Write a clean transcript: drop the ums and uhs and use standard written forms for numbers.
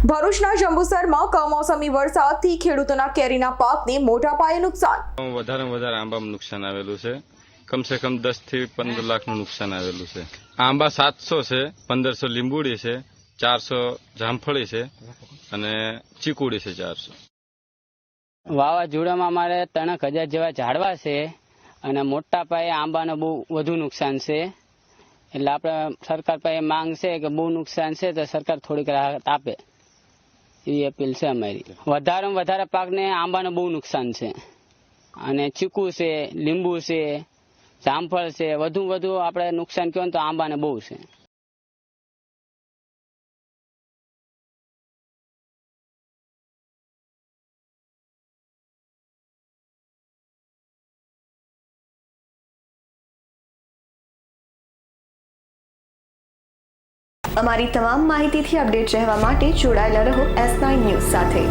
ભરૂચના જંબુસરમાં કમોસમી વરસાદથી ખેડૂતોના કેરીના પાકને મોટા પાયે નુકસાન. વધારે આંબામાં નુકસાન આવેલું છે. કમસે કમ 10 થી 15 લાખનું નુકસાન આવેલું છે. આંબા 700 છે, 1500 લીંબુડી છે, 400 જામફળી છે અને ચીકુડી છે 400. વાવાઝોડામાં અમારે 3000 જેવા ઝાડવા છે અને મોટા પાયે આંબાને બહુ વધુ નુકસાન છે. એટલે આપણે સરકાર પાસે માંગ છે કે બહુ નુકસાન છે તો સરકાર થોડીક રાહત આપે એવી અપીલ છે અમારી. વધારેમાં વધારે પાકને આંબાને બહુ નુકસાન છે અને ચીકુ છે, લીંબુ છે, જામફળ છે. વધુ આપણે નુકસાન કહો તો આંબાને બહુ છે. અમારી તમામ માહિતીથી અપડેટ રહેવા માટે જોડાયેલા રહો S9 ન્યૂઝ સાથે.